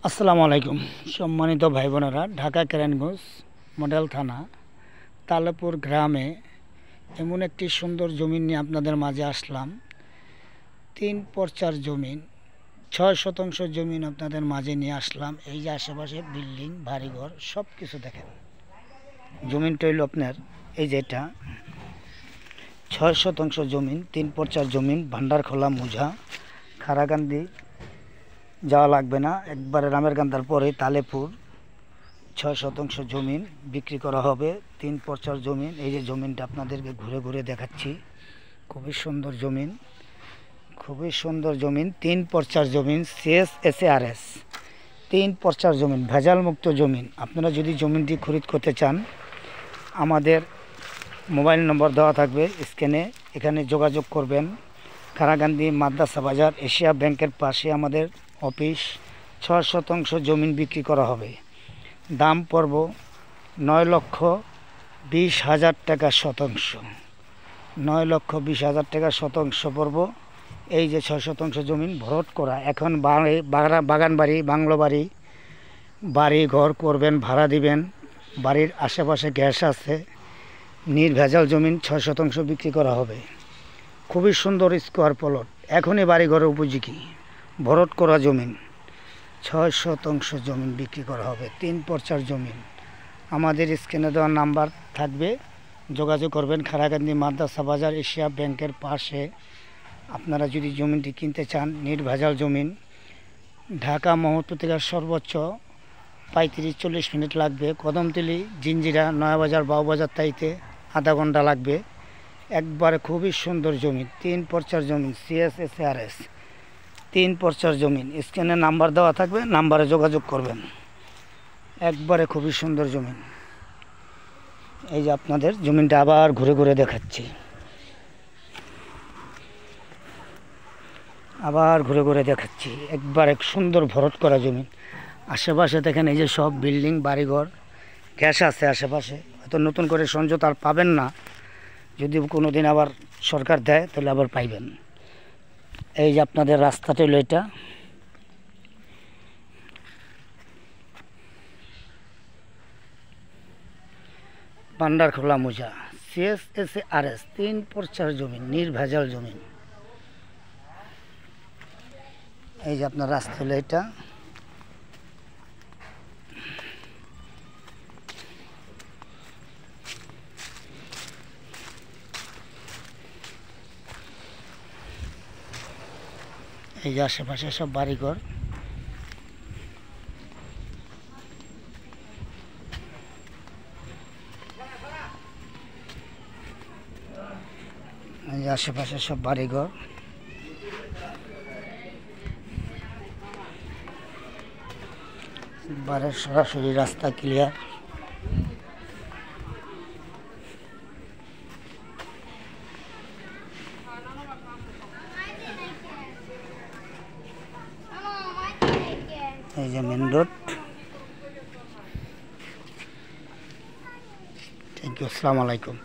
আসসালামু আলাইকুম সম্মানিত ভাই বোনেরা, ঢাকা কেরানীগঞ্জ মডেল থানা তালেপুর গ্রামে এমন একটি সুন্দর জমি নিয়ে আপনাদের মাঝে আসলাম। 3 পর্চার জমিন, 6 শতাংশ জমিন আপনাদের মাঝে নিয়ে আসলাম। এই যে আশেপাশে বিল্ডিং বাড়িঘর সব কিছু দেখেন। জমিনটা হইল আপনার এই যে এটা 6 শতাংশ জমিন, 3 পর্চার জমিন, ভান্ডারখোলা মুজা খারাকান্দি যাওয়া লাগবে না, একবারে রামেরকান্দার পরে তালেপুর। 6 শতাংশ জমিন বিক্রি করা হবে, 3 পর্চার জমিন। এই যে জমিনটা আপনাদেরকে ঘুরে ঘুরে দেখাচ্ছি, খুবই সুন্দর জমিন, খুবই সুন্দর জমিন। 3 পর্চার জমিন, CSSARS 3 পর্চার জমিন, ভেজাল মুক্ত জমিন। আপনারা যদি জমিনটি খরিদ করতে চান, আমাদের মোবাইল নম্বর দেওয়া থাকবে স্ক্রিনে, এখানে যোগাযোগ করবেন। খারাকান্দি মাদ্রাসা বাজার এশিয়া ব্যাংকের পাশে আমাদের অফিস। 6 শতাংশ জমিন বিক্রি করা হবে, দাম পড়ব 9,20,000 টাকা শতাংশ। 9,20,000 টাকা শতাংশ পড়ব। এই যে 6 শতাংশ জমিন ভরট করা, এখন বাগান বাড়ি, বাংলো বাড়ি, বাড়ি ঘর করবেন, ভাড়া দিবেন, বাড়ির আশেপাশে গ্যাস আছে, নির্ভেজাল জমিন 6 শতাংশ বিক্রি করা হবে। খুবই সুন্দর স্কোয়ার প্লট, এখনই বাড়ি ঘরের উপযোগী, ভরট করা জমিন। 6 শতাংশ জমিন বিক্রি করা হবে, 3 পর্চার জমিন। আমাদের স্ক্রিনে দেওয়া নাম্বার থাকবে, যোগাযোগ করবেন। খারাকান্দি মাদ্রাসা বাজার এশিয়া ব্যাংকের পাশে আপনারা যদি জমিনটি কিনতে চান, নির্ভেজাল জমিন। ঢাকা মোহাম্মদপুর থেকে সর্বোচ্চ 35-40 মিনিট লাগবে। কদমতলী, জিঞ্জিরা, নয়াবাজার, বাউবাজার তাইতে আধা ঘন্টা লাগবে। একবারে খুবই সুন্দর জমি, 3 পর্চার জমিন, CSSARS 3 পর্চার জমিন। স্ক্রিনে নাম্বার দেওয়া থাকবে, নাম্বারে যোগাযোগ করবেন। একবারে খুবই সুন্দর জমিন। এই যে আপনাদের জমিনটা আবার ঘুরে ঘুরে দেখাচ্ছি, আবার ঘুরে ঘুরে দেখাচ্ছি। একবারে সুন্দর ভরট করা জমিন। আশেপাশে দেখেন এই যে সব বিল্ডিং বাড়িঘর, গ্যাস আছে আশেপাশে। হয়তো নতুন করে সংযোগ আর পাবেন না, যদি কোনো দিন আবার সরকার দেয় তাহলে আবার পাইবেন। এই যে আপনাদের রাস্তাটা হলো এটা, ভান্ডারখোলা মুজা, CSSARS 3 পর্চার জমিন, নির্ভেজাল জমিন। এই যে আপনার রাস্তা হলো এটা। এই যে আশেপাশে সব বাড়িঘর। এই যে আশেপাশে সব বাড়িঘর। বাড়ির সরাসরি রাস্তা ক্লিয়ার। এই যে মেন রোড। থ্যাংক ইউ, আসসালামু আলাইকুম।